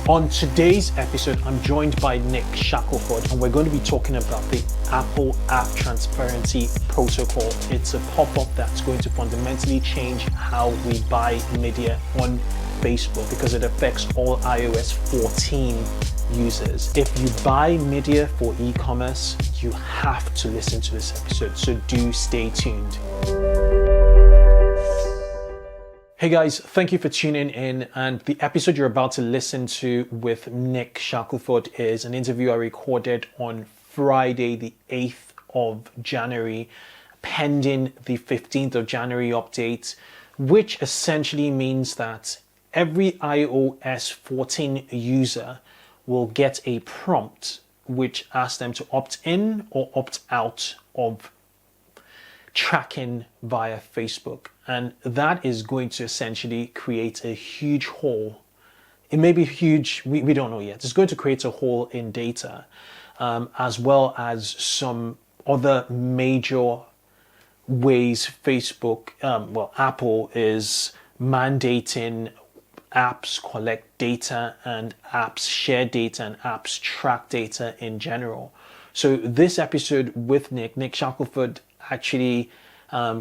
On today's episode, I'm joined by Nick Shackelford, and we're going to be talking about the Apple App Transparency Protocol. It's a pop-up that's going to fundamentally change how we buy media on Facebook because it affects all iOS 14 users. If you buy media for e-commerce, you have to listen to this episode, so do stay tuned. Hey guys, thank you for tuning in, and the episode you're about to listen to with Nick Shackelford is an interview I recorded on Friday the 8th of January, pending the 15th of January update, which essentially means that every iOS 14 user will get a prompt which asks them to opt in or opt out of tracking via Facebook. And that is going to essentially create a huge hole. It may be huge, we don't know yet. It's going to create a hole in data, as well as some other major ways Facebook, Apple is mandating apps collect data and apps share data and apps track data in general. So this episode with Nick Shackelford actually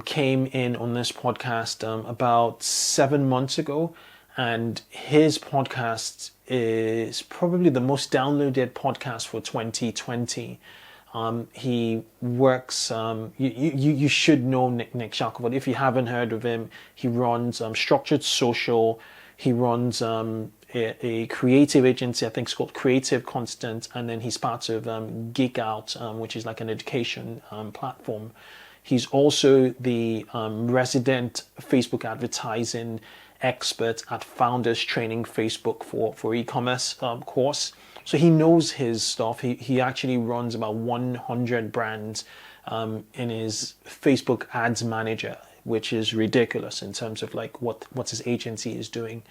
came in on this podcast about 7 months ago, and his podcast is probably the most downloaded podcast for 2020. He works, you should know Nick Shackelford. If you haven't heard of him, he runs Structured Social. He runs a creative agency, I think it's called Creative Constant, and then he's part of Geek Out, which is like an education platform. He's also the resident Facebook advertising expert at Founders Training Facebook for e-commerce course. So he knows his stuff. He actually runs about 100 brands in his Facebook ads manager, which is ridiculous in terms of like what his agency is doing.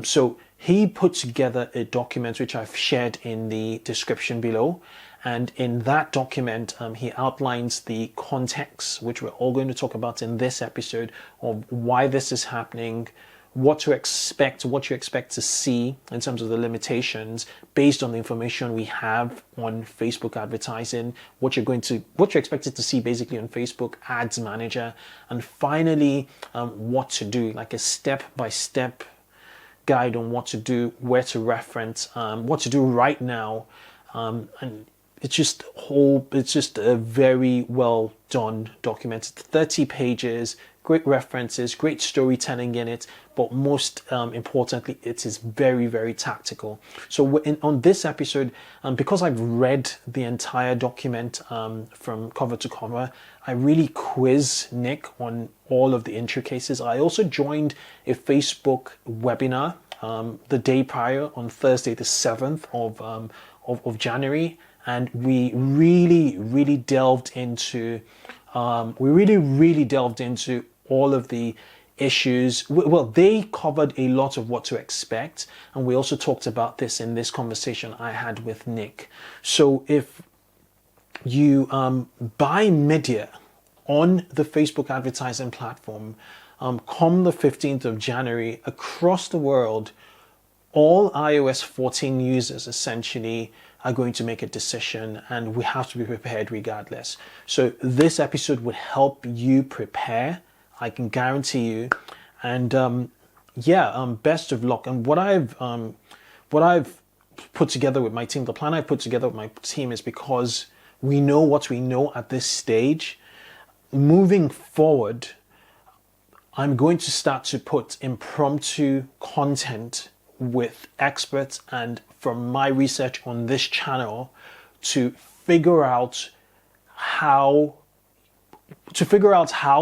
So he put together a document which I've shared in the description below. And in that document, he outlines the context, which we're all going to talk about in this episode, of why this is happening, what to expect, what you expect to see in terms of the limitations based on the information we have on Facebook advertising, what you're expected to see basically on Facebook Ads Manager, and finally, what to do, like a step-by-step guide on what to do, where to reference, what to do right now, and it's just a very well done document. It's 30 pages, great references, great storytelling in it, but most importantly, it is very, very tactical. So on this episode, because I've read the entire document from cover to cover, I really quiz Nick on all of the intricacies. I also joined a Facebook webinar the day prior on Thursday, the 7th of January. And we really delved into all of the issues. Well, they covered a lot of what to expect, and we also talked about this in this conversation I had with Nick. So if you buy media on the Facebook advertising platform, come the 15th of January, across the world, all iOS 14 users essentially are going to make a decision, and we have to be prepared regardless. So this episode would help you prepare, I can guarantee you. And best of luck. And what I've put together with my team, the plan I've put together with my team, is because we know what we know at this stage. Moving forward, I'm going to start to put impromptu content with experts and from my research on this channel to figure out how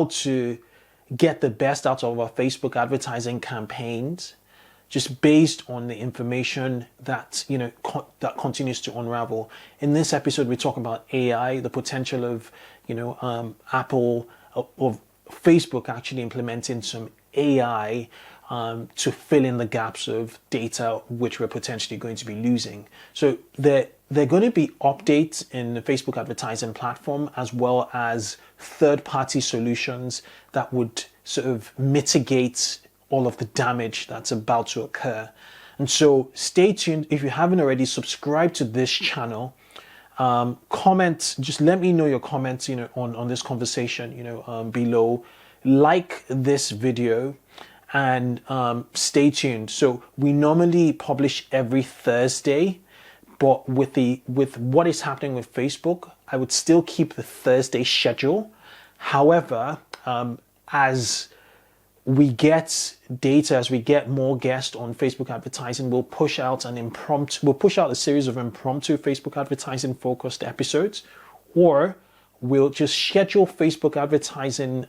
to get the best out of our Facebook advertising campaigns, just based on the information that that continues to unravel. In this episode, we talk about AI, the potential of Apple of Facebook actually implementing some AI to fill in the gaps of data which we're potentially going to be losing. So there are going to be updates in the Facebook advertising platform, as well as third-party solutions that would sort of mitigate all of the damage that's about to occur. And so stay tuned. If you haven't already, subscribe to this channel. Comment, just let me know your comments, on this conversation, below. Like this video and stay tuned. So we normally publish every Thursday, but with what is happening with Facebook, I would still keep the Thursday schedule. However, as we get data, as we get more guests on Facebook advertising, we'll push out a series of impromptu Facebook advertising focused episodes, or we'll just schedule Facebook advertising,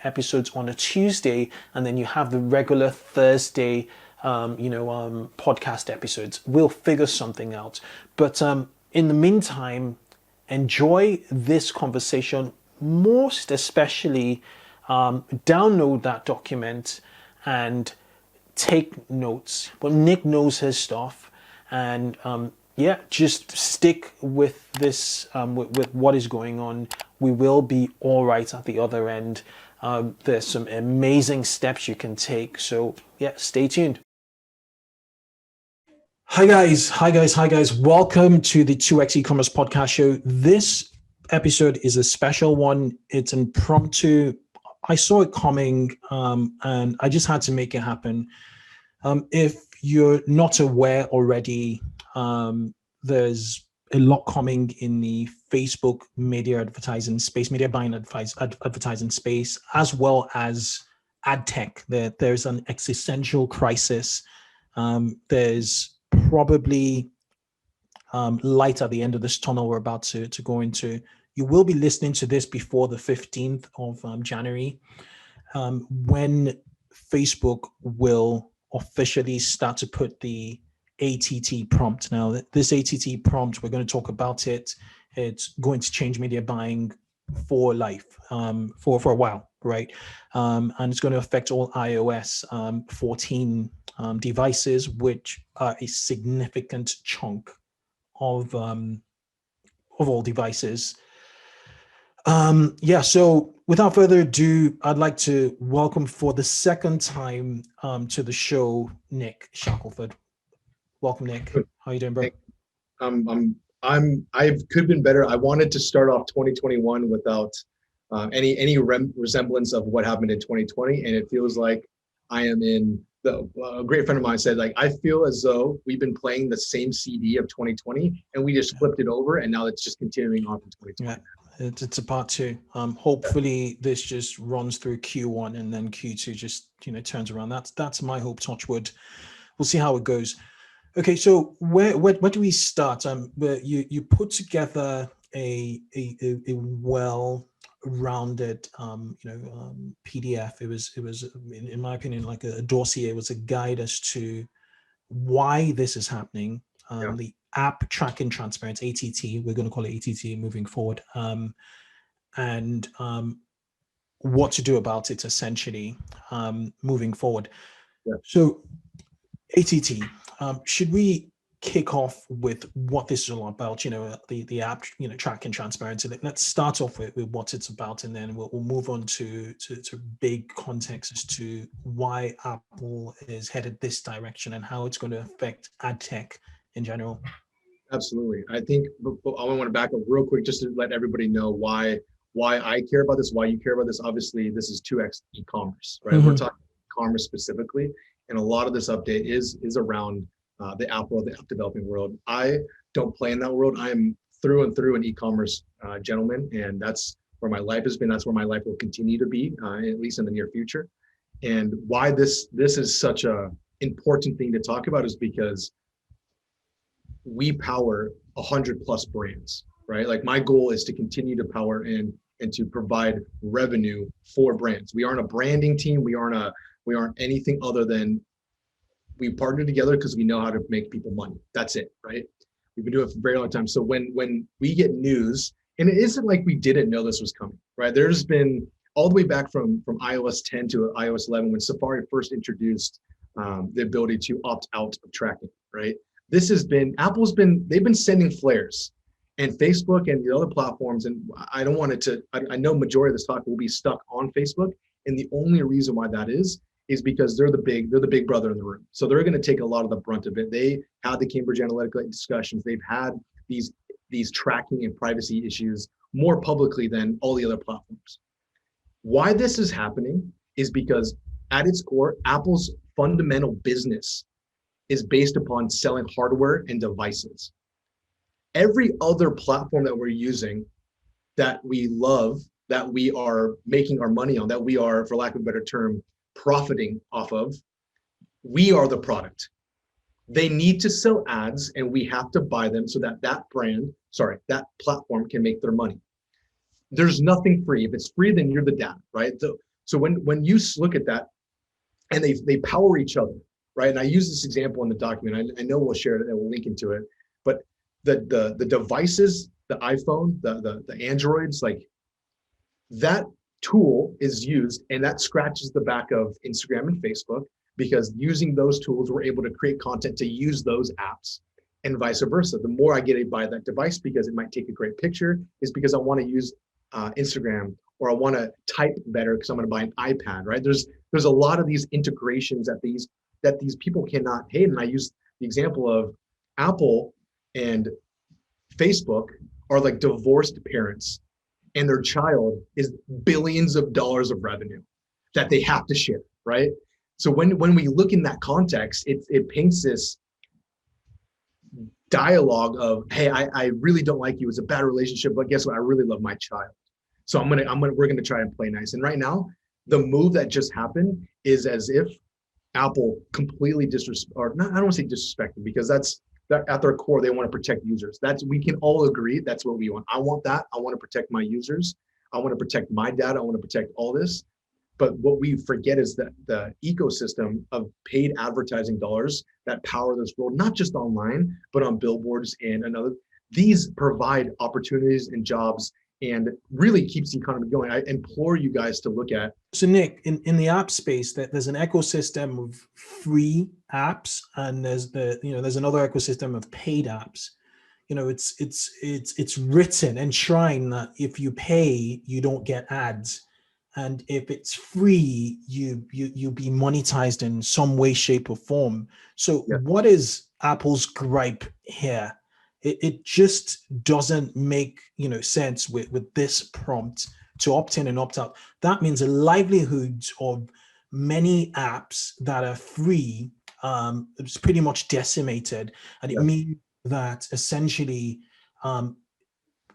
episodes on a Tuesday, and then you have the regular Thursday, podcast episodes. We'll figure something out. But in the meantime, enjoy this conversation. Most especially, download that document and take notes. But Nick knows his stuff, and just stick with this, with what is going on. We will be all right at the other end. There's some amazing steps you can take. So stay tuned. Hi guys. Welcome to the 2x e-commerce podcast show. This episode is a special one. It's impromptu. I saw it coming, and I just had to make it happen. If you're not aware already, there's a lot coming in the Facebook media advertising space, media buying advertising space, as well as ad tech. There's an existential crisis. There's probably light at the end of this tunnel we're about to go into. You will be listening to this before the 15th of January, when Facebook will officially start to put the ATT prompt. Now, this ATT prompt, we're going to talk about it. It's going to change media buying for life, for a while, right? And it's going to affect all iOS 14 devices, which are a significant chunk of all devices. So without further ado, I'd like to welcome for the second time to the show, Nick Shackelford. Welcome, Nick. How you doing, bro? I could have been better. I wanted to start off 2021 without any resemblance of what happened in 2020, and it feels like I am in a great friend of mine said, like, I feel as though we've been playing the same CD of 2020 and we just flipped it over, and now it's just continuing on in 2020. Yeah. It's a part two. Hopefully this just runs through Q1 and then Q2 just turns around. That's my hope. Touch wood. We'll see how it goes. Okay, so where do we start? You put together a well-rounded PDF. It was in my opinion like a dossier. It was a guide as to why this is happening. The app tracking transparency, ATT, we're going to call it ATT moving forward, and what to do about it essentially moving forward. So ATT, should we kick off with what this is all about? The app tracking transparency. Let's start off with what it's about, and then we'll move on to big context as to why Apple is headed this direction and how it's going to affect ad tech in general. Absolutely. I think I want to back up real quick just to let everybody know why I care about this, why you care about this. Obviously, this is 2x e-commerce, right? Mm-hmm. We're talking e-commerce specifically, and a lot of this update is around the app world, the app developing world. I don't play in that world. I am through and through an e-commerce gentleman, and that's where my life has been. That's where my life will continue to be, at least in the near future. And why this is such a important thing to talk about is because we power 100+ brands, right? Like, my goal is to continue to power and to provide revenue for brands. We aren't a branding team. We aren't anything other than we partner together because we know how to make people money. That's it, right? We've been doing it for a very long time. So when we get news, and it isn't like we didn't know this was coming, right? There's been all the way back from iOS 10 to iOS 11 when Safari first introduced the ability to opt out of tracking, right? They've been sending flares, and Facebook and the other platforms, and I know majority of this talk will be stuck on Facebook, and the only reason why that is is because they're the big brother in the room. So they're going to take a lot of the brunt of it. They had the Cambridge Analytica discussions. They've had these tracking and privacy issues more publicly than all the other platforms. Why this is happening is because at its core, Apple's fundamental business is based upon selling hardware and devices. Every other platform that we're using, that we love, that we are making our money on, that we are, for lack of a better term, profiting off of, we are the product. They need to sell ads and we have to buy them so that that platform can make their money. There's nothing free. If it's free, then you're the data, right? So when you look at that, and they power each other, right? And I use this example in the document. I know we'll share it and we'll link into it, but the devices, the iPhone, the Androids, like that tool is used, and that scratches the back of Instagram and Facebook, because using those tools, we're able to create content to use those apps, and vice versa. The more I get to buy that device because it might take a great picture, is because I want to use Instagram, or I want to type better because I'm going to buy an iPad, right? There's a lot of these integrations that these people cannot hate. And I use the example of Apple and Facebook are like divorced parents, and their child is billions of dollars of revenue that they have to share, right? So when we look in that context, it paints this dialogue of, hey, I really don't like you. It's a bad relationship, but guess what? I really love my child. So we're gonna try and play nice. And right now, the move that just happened is as if Apple completely I don't want to say disrespected, because that's at their core, they want to protect users. We can all agree that's what we want. I want that. I want to protect my users. I want to protect my data. I want to protect all this. But what we forget is that the ecosystem of paid advertising dollars that power this world, not just online, but on billboards and another, these provide opportunities and jobs and really keeps the economy going. I implore you guys to look at. So Nick, in the app space, there's an ecosystem of free apps, and there's another ecosystem of paid apps. It's written, enshrined that if you pay, you don't get ads. And if it's free, you'll be monetized in some way, shape, or form. So yeah. What is Apple's gripe here? It just doesn't make sense with this prompt to opt in and opt out. That means the livelihoods of many apps that are free is pretty much decimated, and it means that essentially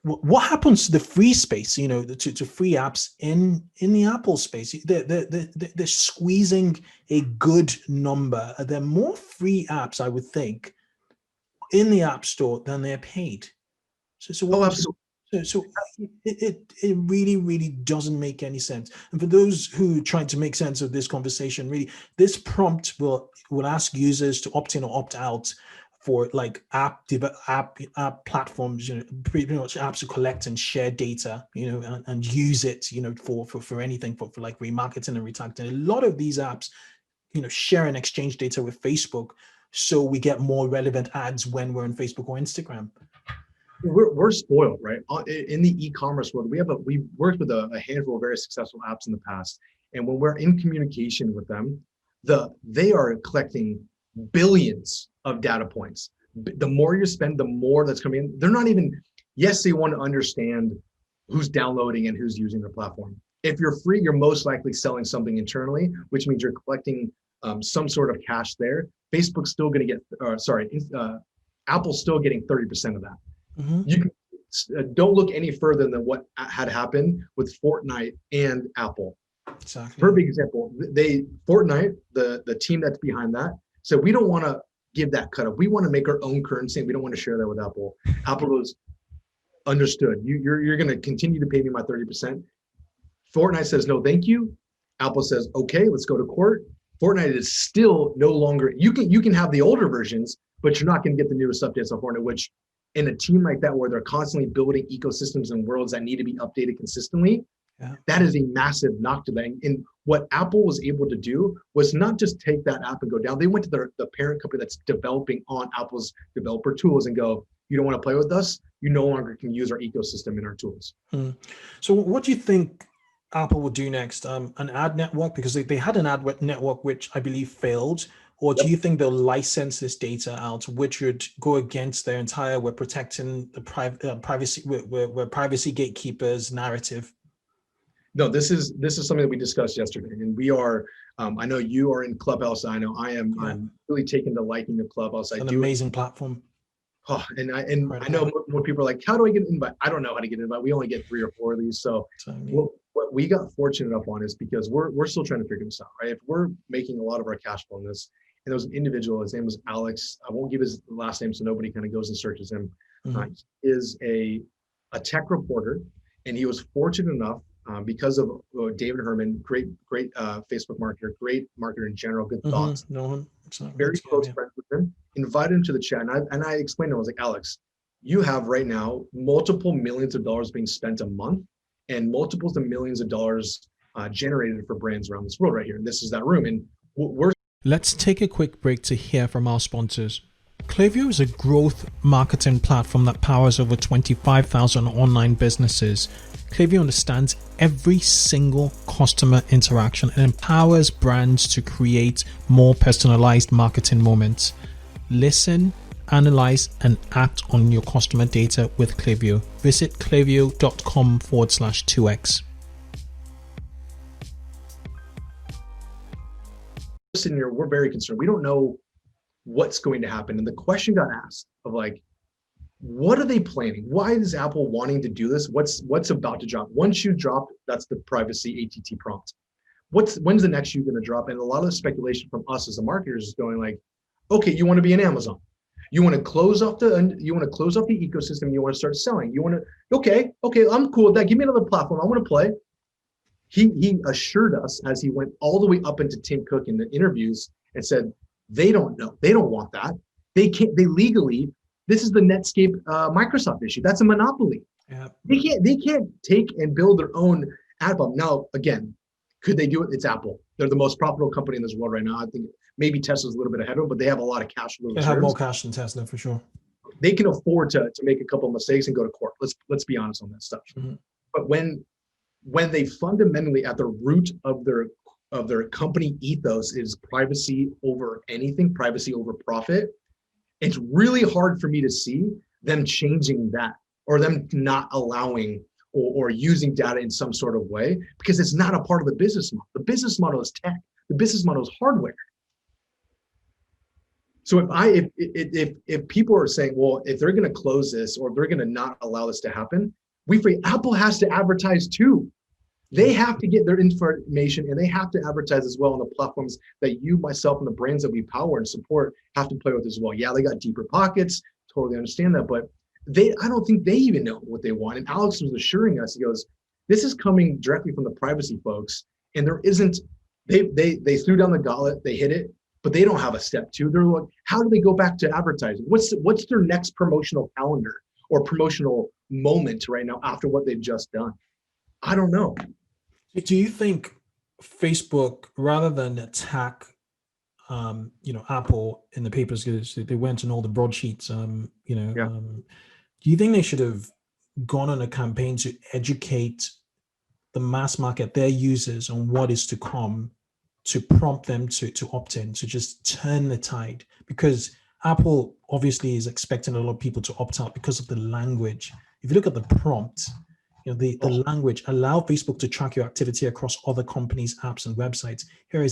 what happens to the free space, to free apps in the Apple space? They're squeezing a good number. There are more free apps, I would think, in the App Store than they're paid. Absolutely. So it really, really doesn't make any sense. And for those who try to make sense of this conversation, really, this prompt will ask users to opt in or opt out for like app platforms, pretty much apps to collect and share data, and use it, for anything, for like remarketing and retargeting. A lot of these apps, share and exchange data with Facebook, so we get more relevant ads when we're on Facebook or Instagram. We're spoiled, right? In the e-commerce world, we've worked with a handful of very successful apps in the past, and when we're in communication with them, they are collecting billions of data points. The more you spend, the more that's coming in. They're not even, yes, they want to understand who's downloading and who's using their platform. If you're free, you're most likely selling something internally, which means you're collecting some sort of cash there. Facebook's still going to get, Apple's still getting 30% of that. Mm-hmm. You can, don't look any further than what had happened with Fortnite and Apple. Exactly. Perfect example. Fortnite, the team that's behind that, said we don't want to give that cut up. We want to make our own currency, and we don't want to share that with Apple. Apple was understood. You're going to continue to pay me my 30%. Fortnite says no, thank you. Apple says okay, let's go to court. Fortnite is still no longer. You can have the older versions, but you're not going to get the newest updates on Fortnite. Which, in a team like that where they're constantly building ecosystems and worlds that need to be updated consistently, that is a massive knock to them. And what Apple was able to do was not just take that app and go down. They went to the parent company that's developing on Apple's developer tools and go, you don't want to play with us? You no longer can use our ecosystem and our tools. So what do you think Apple would do next? An ad network, because they had an network which I believe failed, or do Yep. you think they'll license this data out, which would go against their entire "we're protecting the privacy, we're privacy gatekeepers" narrative? No, this is something that we discussed yesterday, and we are. I know you are in Clubhouse. I know I am. Yeah, I'm really taking the liking to Clubhouse. I it's an do. amazing platform. Oh, and I know Incredible. more people are like, how do I get an invite? I don't know how to get an invite. We only get 3 or 4 of these. So So, I mean, what we got fortunate enough on is because we're still trying to figure this out, right? If we're making a lot of our cash flow in this, and there was an individual, his name was Alex. I won't give his last name so nobody kind of goes and searches him. mhm. He is a tech reporter, and he was fortunate enough because of David Herman, great Facebook marketer, great marketer in general, good thoughts, No, it's not good very to go. close Yeah. friends with him, invited him to the chat. And I explained to him, I was like, Alex, you have right now multiple millions of dollars being spent a month and multiples of millions of dollars generated for brands around this world right here. And this is that room. And we're Let's take a quick break to hear from our sponsors. Klaviyo is a growth marketing platform that powers over 25,000 online businesses. Klaviyo understands every single customer interaction and empowers brands to create more personalized marketing moments. Listen, analyze, and act on your customer data with Klaviyo. Visit klaviyo.com/2x. sitting here, we're very concerned. We don't know what's going to happen. And the question got asked of like, what are they planning? Why is Apple wanting to do this? What's about to drop? One shoe dropped, that's the privacy ATT prompt. When's the next shoe going to drop? And a lot of the speculation from us as the marketers is going like, okay, you want to be an Amazon. You want to close off the ecosystem. You want to start selling. You want to, okay, I'm cool with that. Give me another platform. I want to play. He assured us as he went all the way up into Tim Cook in the interviews and said, they don't know. They don't want that. They can't, they legally, this is the Netscape Microsoft issue. That's a monopoly. Yeah. They can't take and build their own ad bump. Now, again, could they do it? It's Apple. They're the most profitable company in this world right now. I think maybe Tesla's a little bit ahead of them, but they have a lot of cash flow. They have more cash than Tesla for sure. They can afford to make a couple of mistakes and go to court. Let's be honest on that stuff. Mm-hmm. But when they fundamentally at the root of their company ethos is privacy over anything, privacy over profit, it's really hard for me to see them changing that or them not allowing or using data in some sort of way because it's not a part of the business model. The business model is tech. The business model is hardware. So if people are saying, well, if they're going to close this or if they're going to not allow this to happen, Apple has to advertise too. They have to get their information and they have to advertise as well on the platforms that you, myself, and the brands that we power and support have to play with as well. Yeah, they got deeper pockets, totally understand that, but I don't think they even know what they want. And Alex was assuring us, he goes, this is coming directly from the privacy folks, and there isn't, they threw down the gauntlet, they hit it, but they don't have a step two. They're like, how do they go back to advertising? What's their next promotional calendar or promotional moment right now after what they've just done? I don't know. Do you think Facebook, rather than attack, Apple in the papers because they went on all the broadsheets, do you think they should have gone on a campaign to educate the mass market, their users, on what is to come, to prompt them to opt in, to just turn the tide? Because Apple obviously is expecting a lot of people to opt out because of the language. If you look at the prompt, the language, allow Facebook to track your activity across other companies' apps and websites. Here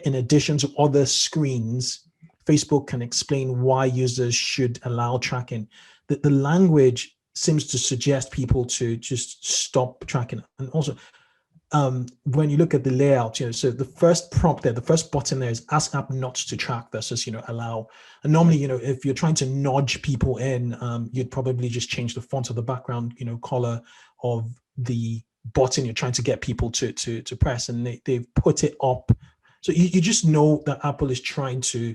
in addition to other screens, Facebook can explain why users should allow tracking. The language seems to suggest people to just stop tracking. And also, when you look at the layout, so the first prompt there, the first button there is ask app not to track versus, allow. And normally, if you're trying to nudge people in, you'd probably just change the font of the background, color of the button you're trying to get people to press, and they've put it up. So you just know that Apple is trying to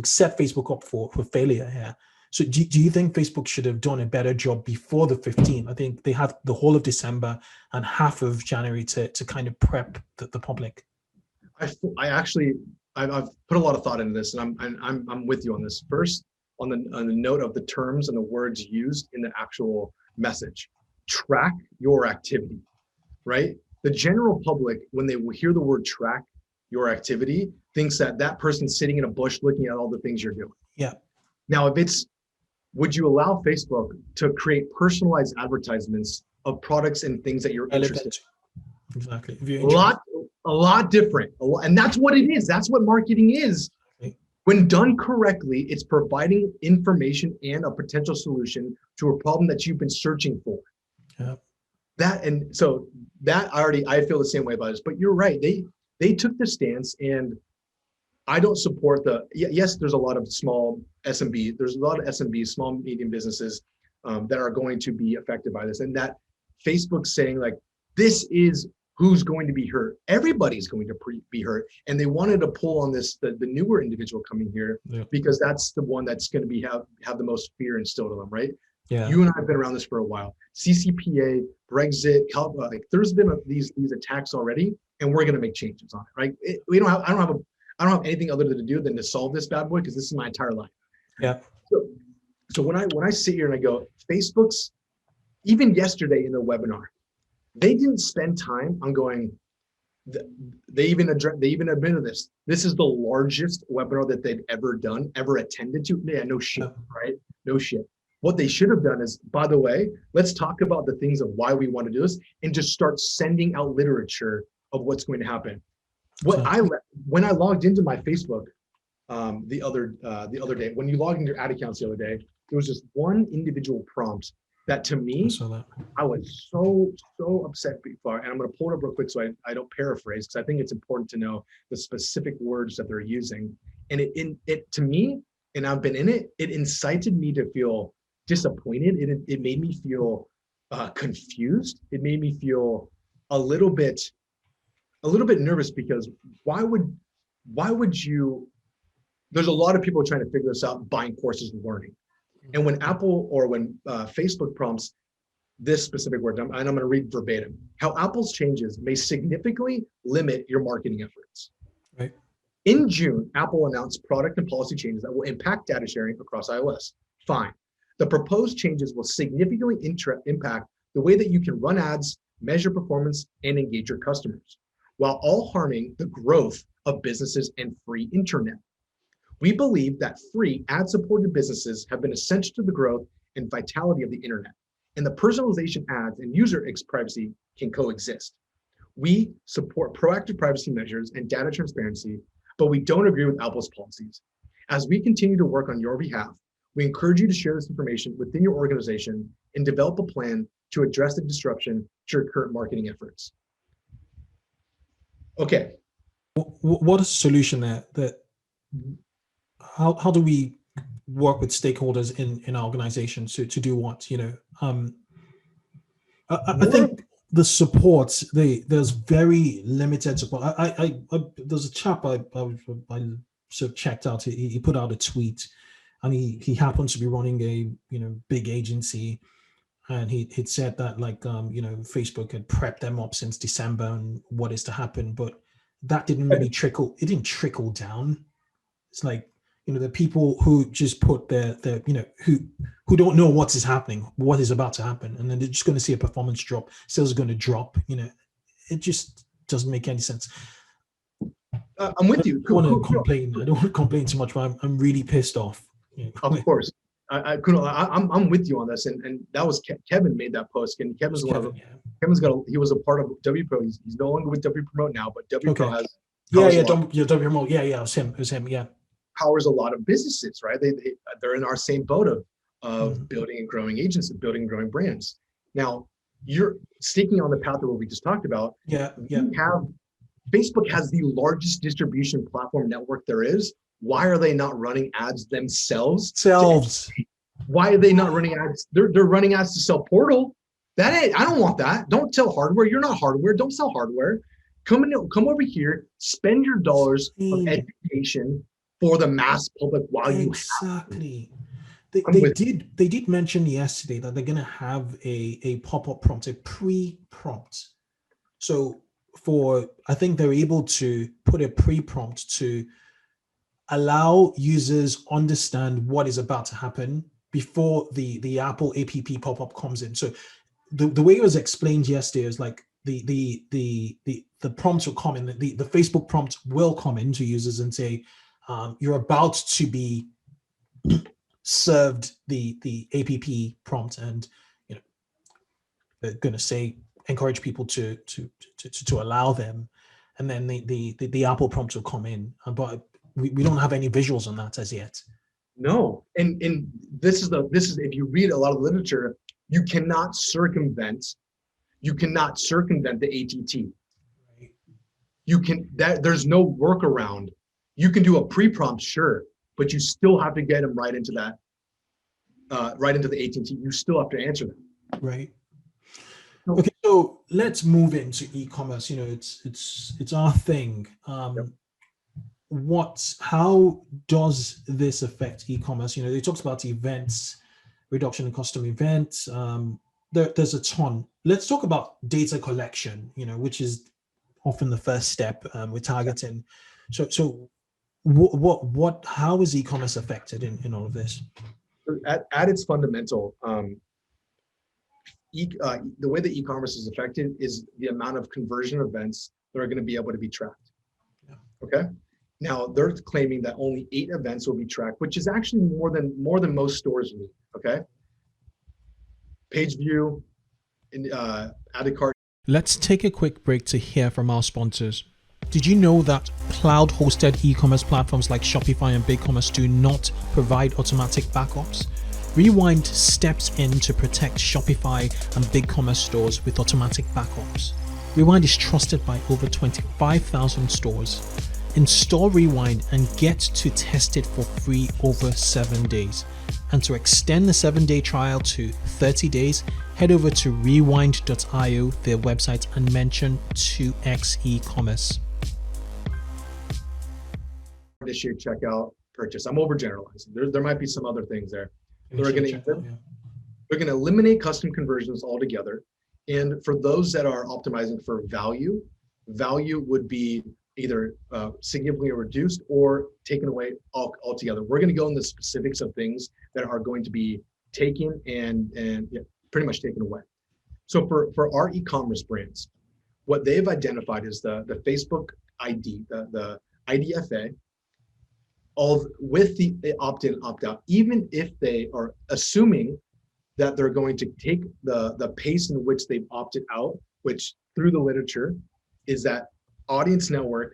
set Facebook up for failure here. So do you think Facebook should have done a better job before the 15th? I think they had the whole of December and half of January to kind of prep the public. I've put a lot of thought into this, and I'm with you on this. First, on the note of the terms and the words used in the actual message, track your activity. right? The general public, when they hear the word track your activity, thinks that that person's sitting in a bush looking at all the things you're doing. Yeah. Now, if it's, would you allow Facebook to create personalized advertisements of products and things that you're interested in? Exactly. If you're A lot different. And that's what it is. That's what marketing is. okay. When done correctly, it's providing information and a potential solution to a problem that you've been searching for. Yeah. That, and so that I feel the same way about this, but you're right. They took the stance, and I don't support yes, there's a lot of small SMB, there's a lot of SMBs, small, medium businesses that are going to be affected by this. And that Facebook's saying like, this is who's going to be hurt. Everybody's going to be hurt. And they wanted to pull on this, the newer individual coming here, because that's the one that's going to have the most fear instilled in them, right? Yeah. You and I have been around this for a while. CCPA, Brexit, like there's been these attacks already, and we're going to make changes on it, right? I don't have anything other to do than to solve this bad boy, because this is my entire life. Yeah. So when I sit here and I go, Facebook's, even yesterday in their webinar, they didn't spend time on going. They even admitted this. This is the largest webinar that they've ever done, ever attended to. Yeah, no shit, right? No shit. What they should have done is, by the way, let's talk about the things of why we want to do this, and just start sending out literature of what's going to happen. When I logged into my Facebook the other day, when you logged into your ad accounts the other day, there was just one individual prompt that to me, I was so upset before. And I'm going to pull it up real quick so I don't paraphrase, because I think it's important to know the specific words that they're using. And it to me, and I've been in it, it incited me to feel disappointed. It made me feel confused. It made me feel a little bit nervous, because why would you, there's a lot of people trying to figure this out, buying courses and learning. And when Apple or when Facebook prompts this specific word, and I'm going to read verbatim, how Apple's changes may significantly limit your marketing efforts. Right. In June, Apple announced product and policy changes that will impact data sharing across iOS. Fine. The proposed changes will significantly impact the way that you can run ads, measure performance, and engage your customers, while all harming the growth of businesses and free internet. We believe that free ad-supported businesses have been essential to the growth and vitality of the internet, and the personalization ads and user privacy can coexist. We support proactive privacy measures and data transparency, but we don't agree with Apple's policies. As we continue to work on your behalf, we encourage you to share this information within your organization and develop a plan to address the disruption to your current marketing efforts. Okay. What is the solution there? How do we work with stakeholders in our organization to do what? I think the support, there's very limited support. There's a chap I sort of checked out. He put out a tweet, and he happens to be running a big agency, and he'd said that Facebook had prepped them up since December and what is to happen, but that didn't really trickle. It didn't trickle down. It's like the people who just put their who don't know what is happening, what is about to happen, and then they're just going to see a performance drop. Sales are going to drop. It just doesn't make any sense. I'm with you. I don't want to complain too much, but I'm really pissed off. Of course. I'm with you on this, and that was Kevin made that post, and Kevin's he was a part of WPro. He's no longer with WPromote now, but WPro has WPromote. It was him. Yeah, powers a lot of businesses, right? They're in our same boat of building and growing agencies, building and growing brands. Now you're sticking on the path of what we just talked about. Facebook has the largest distribution platform network there is. Why are they not running ads themselves? Why are they not running ads? They're running ads to sell Portal. I don't want that. Don't sell hardware. You're not hardware. Don't sell hardware. Come over here. Spend your dollars of education for the mass public while you exactly. They did mention yesterday that they're going to have a pop-up prompt, a pre-prompt. So I think they're able to put a pre-prompt to allow users understand what is about to happen before the Apple app pop-up comes in. So the way it was explained yesterday is like, the prompts will come in, the Facebook prompt will come into users and say, you're about to be served the app prompt, and they're going to say encourage people to allow them, and then the Apple prompt will come in, but we don't have any visuals on that as yet. No, and this is if you read a lot of the literature, you cannot circumvent the ATT. Right. There's no workaround. You can do a pre-prompt, sure, but you still have to get them right into that, right into the ATT. You still have to answer them. Right. Okay, so let's move into e-commerce. It's our thing. Yep. How does this affect e-commerce? They talked about events, reduction in custom events. There's a ton. Let's talk about data collection, which is often the first step with targeting. So how is e-commerce affected in all of this? At its fundamental, the way that e-commerce is affected is the amount of conversion events that are going to be able to be tracked. Yeah. Okay. Now they're claiming that only 8 events will be tracked, which is actually more than most stores need. Okay. Page view, added cart. Let's take a quick break to hear from our sponsors. Did you know that cloud-hosted e-commerce platforms like Shopify and BigCommerce do not provide automatic backups? Rewind steps in to protect Shopify and BigCommerce stores with automatic backups. Rewind is trusted by over 25,000 stores. Install Rewind and get to test it for free over 7 days. And to extend the 7-day trial to 30 days, head over to rewind.io, their website, and mention 2x eCommerce. Initiate checkout purchase. I'm overgeneralizing. There might be some other things there. They're going to eliminate custom conversions altogether. And for those that are optimizing for value would be either significantly reduced or taken away altogether. We're going to go into the specifics of things that are going to be taken and pretty much taken away. So for our e-commerce brands, what they've identified is the Facebook ID, the IDFA, with the opt-in, opt-out, even if they are assuming that they're going to take the pace in which they've opted out, which through the literature is that Audience Network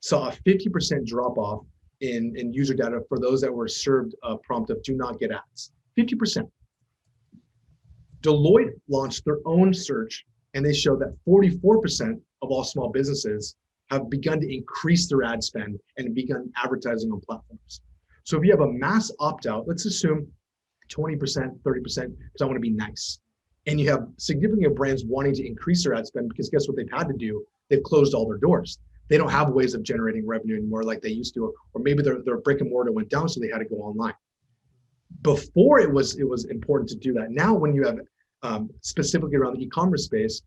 saw a 50% drop off in user data for those that were served a prompt of do not get ads. 50%. Deloitte launched their own search, and they showed that 44% of all small businesses have begun to increase their ad spend and begun advertising on platforms. So if you have a mass opt-out, let's assume 20%, 30%, because I want to be nice. And you have significant brands wanting to increase their ad spend because guess what they've had to do? They've closed all their doors. They don't have ways of generating revenue anymore like they used to, or maybe their brick and mortar went down, so they had to go online. Before it was important to do that. Now, when you have specifically around the e-commerce space,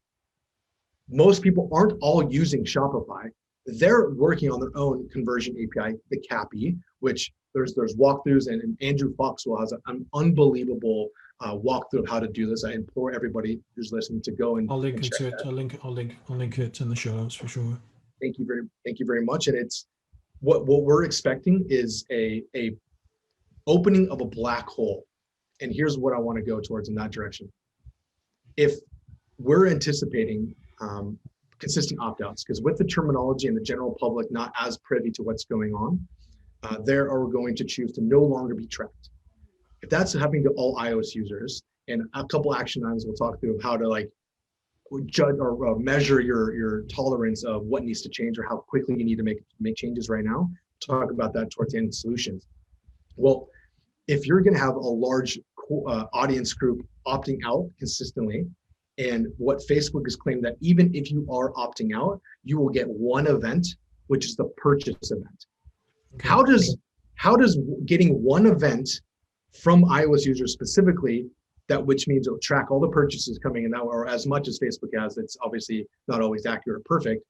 most people aren't all using Shopify. They're working on their own conversion API, the CAPI, which there's walkthroughs, and Andrew Foxwell has an unbelievable walkthrough of how to do this. I implore everybody who's listening to go and I'll link and it to it. that. I'll link it in the show notes for sure. Thank you very much. And it's what we're expecting is a opening of a black hole. And here's what I want to go towards in that direction. If we're anticipating consistent opt-outs, because with the terminology and the general public not as privy to what's going on, they are going to choose to no longer be tracked. If that's happening to all iOS users, and a couple action items we'll talk through of how to judge or measure your tolerance of what needs to change or how quickly you need to make changes right now. Talk about that towards the end of solutions. Well, if you're going to have a large audience group opting out consistently, and what Facebook is claiming that even if you are opting out, you will get one event, which is the purchase event. Okay. How does getting one event from iOS users specifically, which means it'll track all the purchases coming in that way, or as much as Facebook has? It's obviously not always accurate or perfect.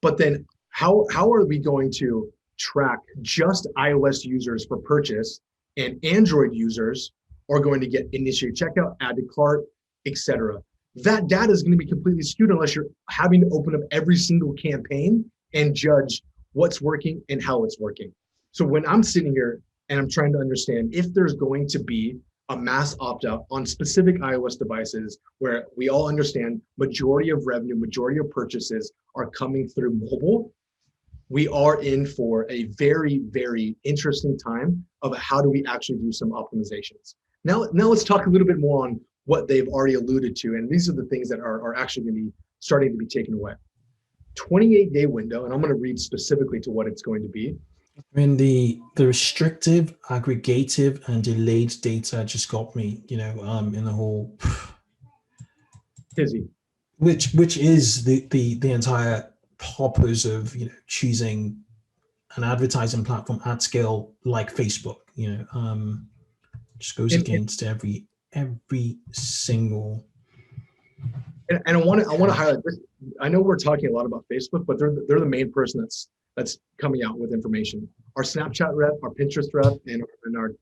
But then how are we going to track just iOS users for purchase, and Android users are going to get initiate checkout, add to cart, etc.? that data is going to be completely skewed unless you're having to open up every single campaign and judge what's working and how it's working. So when I'm sitting here and I'm trying to understand if there's going to be a mass opt-out on specific iOS devices where we all understand majority of revenue, majority of purchases are coming through mobile, we are in for a very, very interesting time of how do we actually do some optimizations. Now let's talk a little bit more on what they've already alluded to. And these are the things that are actually going to be starting to be taken away. 28-day window, and I'm going to read specifically to what it's going to be. I mean, the restrictive, aggregative, and delayed data just got me, in the whole Busy. which is the entire purpose of choosing an advertising platform at scale like Facebook. Just goes against every single. And I want to highlight this. I know we're talking a lot about Facebook, but they're the main person that's coming out with information. Our Snapchat rep, our Pinterest rep, and our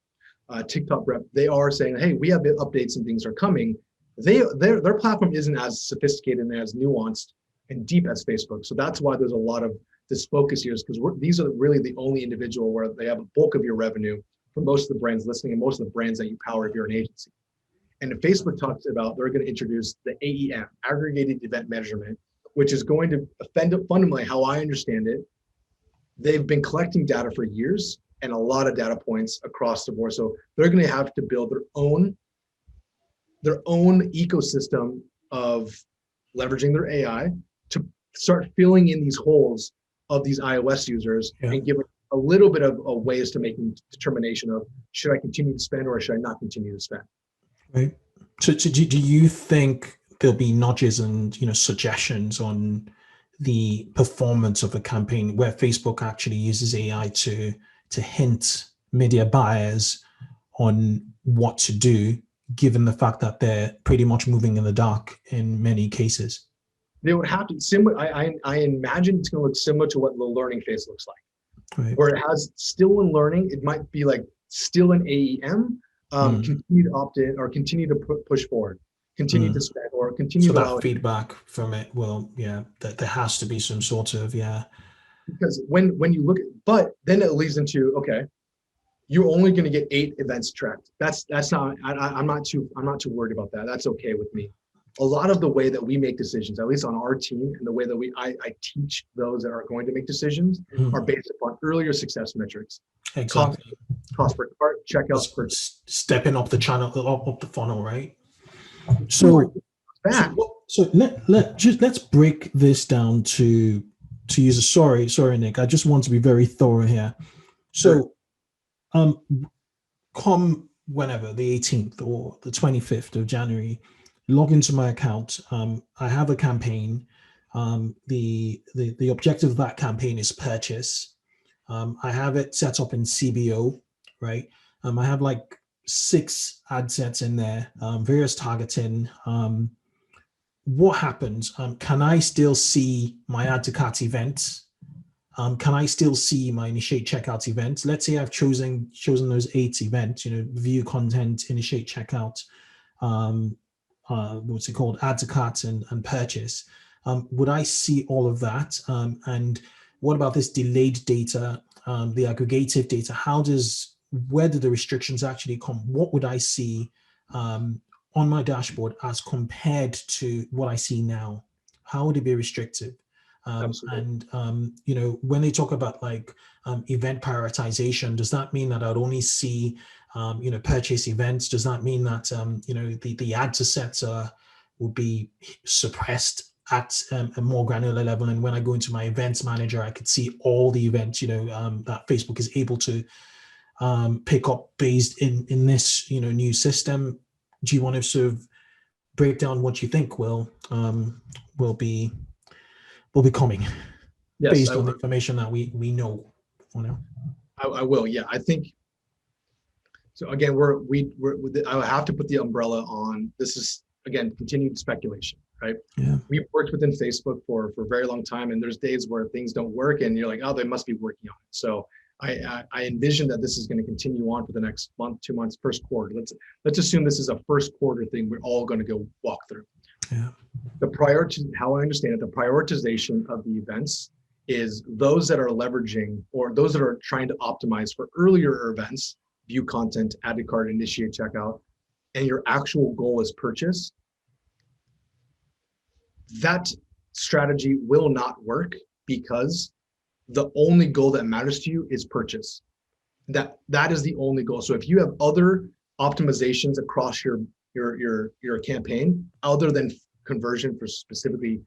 TikTok rep, they are saying, hey, we have updates and things are coming. Their platform isn't as sophisticated and as nuanced and deep as Facebook. So that's why there's a lot of this focus here, is because these are really the only individual where they have a bulk of your revenue for most of the brands listening and most of the brands that you power if you're an agency. And if Facebook talks about, they're going to introduce the AEM, Aggregated Event Measurement, which is going to fundamentally, how I understand it, they've been collecting data for years and a lot of data points across the board. So they're going to have to build their own ecosystem of leveraging their AI to start filling in these holes of these iOS users and give a little bit of ways to make a determination of, should I continue to spend or should I not continue to spend? Right. So do you think there'll be nudges and suggestions on the performance of a campaign where Facebook actually uses AI to hint media buyers on what to do, given the fact that they're pretty much moving in the dark in many cases? They would have to I imagine it's going to look similar to what the learning phase looks like, right, where it has still in learning. It might be like still in AEM. Continue to opt in or continue to push forward, continue to spend or continue to that feedback from it. Well, that there has to be some sort of because when you look at, but then it leads into, okay, you're only going to get 8 events tracked. That's not, I'm not too worried about that. That's okay with me. A lot of the way that we make decisions, at least on our team, and the way that I teach those that are going to make decisions are based upon earlier success metrics. Exactly. Cost per cart, checkout per stepping up the channel, up the funnel, right? So let's break this down to use a sorry, Nick. I just want to be very thorough here. So, come whenever, the 18th or the 25th of January, log into my account. I have a campaign. The objective of that campaign is purchase. I have it set up in CBO, right? I have like 6 ad sets in there, various targeting. What happens? Can I still see my add to cart events? Can I still see my initiate checkout events? Let's say I've chosen those 8 events, view content, initiate checkout, what's it called, add to cart and purchase. Would I see all of that? And what about this delayed data, the aggregative data? Where do the restrictions actually come? What would I see on my dashboard as compared to what I see now? How would it be restrictive? And when they talk about event prioritization, does that mean that I'd only see purchase events? Does that mean that the ad to sets would be suppressed at a more granular level, and when I go into my events manager, I could see all the events that Facebook is able to pick up based in this new system? Do you want to sort of break down what you think will be coming based on the information that we know for now? I will. Yeah, I think so. Again, I have to put the umbrella on. This is again continued speculation, right? Yeah. We've worked within Facebook for a very long time, and there's days where things don't work, and you're like, oh, they must be working on it. So I envision that this is going to continue on for the next month, 2 months, first quarter. Let's assume this is a first quarter thing we're all going to go walk through. Yeah. How I understand it, the prioritization of the events is those that are leveraging or those that are trying to optimize for earlier events, view content, add to cart, initiate checkout, and your actual goal is purchase. That strategy will not work because the only goal that matters to you is purchase. That is the only goal. So if you have other optimizations across your campaign other than conversion for specifically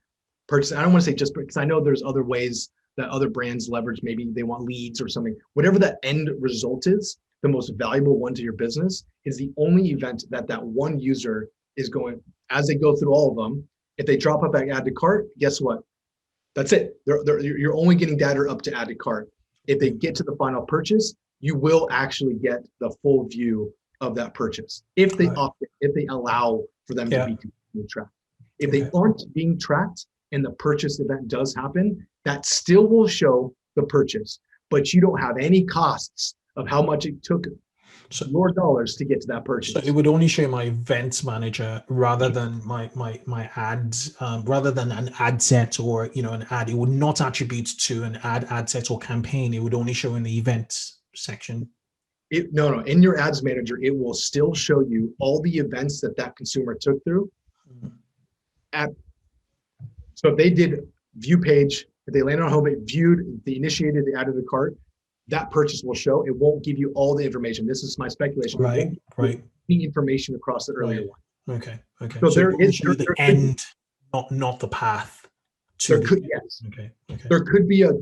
purchase, I don't want to say just because I know there's other ways that other brands leverage. Maybe they want leads or something. Whatever that end result is, the most valuable one to your business is the only event that one user is going, as they go through all of them. If they drop up at add to cart, guess what? That's it. You're only getting data up to add to cart. If they get to the final purchase, you will actually get the full view of that purchase if they if they allow for them to be tracked. If they aren't being tracked and the purchase event does happen, that still will show the purchase, but you don't have any costs of how much it took your dollars to get to that purchase. So it would only show my events manager rather than my ads, rather than an ad set or an ad. It would not attribute to an ad set or campaign. It would only show in the events section. No. In your ads manager, it will still show you all the events that consumer took through. So if they did view page, if they landed on home, it viewed, they initiated, they added the cart, that purchase will show. It won't give you all the information. This is my speculation. Right. The information across the earlier one. Okay. So there is the end, not the path. There could be a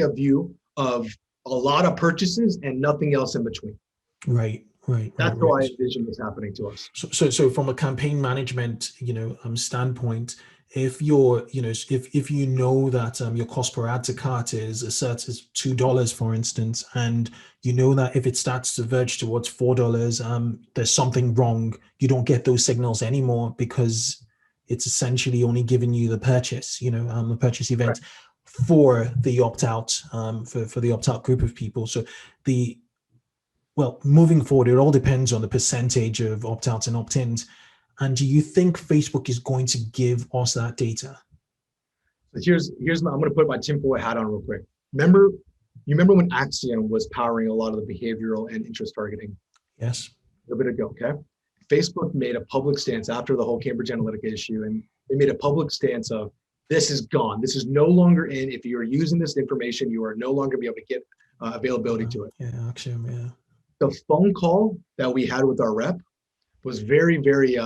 view of a lot of purchases and nothing else in between. Right. That's how I envision this happening to us. So from a campaign management, standpoint, if you're, if you know that your cost per add to cart is $2, for instance, and you know that if it starts to verge towards $4, there's something wrong. You don't get those signals anymore because it's essentially only giving you the purchase, the purchase event for the opt-out, for the opt-out group of people. So moving forward, it all depends on the percentage of opt-outs and opt-ins. And do you think Facebook is going to give us that data? I'm going to put my tinfoil hat on real quick. You remember when Axiom was powering a lot of the behavioral and interest targeting? Yes. A bit ago, okay? Facebook made a public stance after the whole Cambridge Analytica issue, and they made a public stance of, this is gone. This is no longer in. If you are using this information, you are no longer be able to get availability to it. Yeah, Axiom, yeah. The phone call that we had with our rep was very, very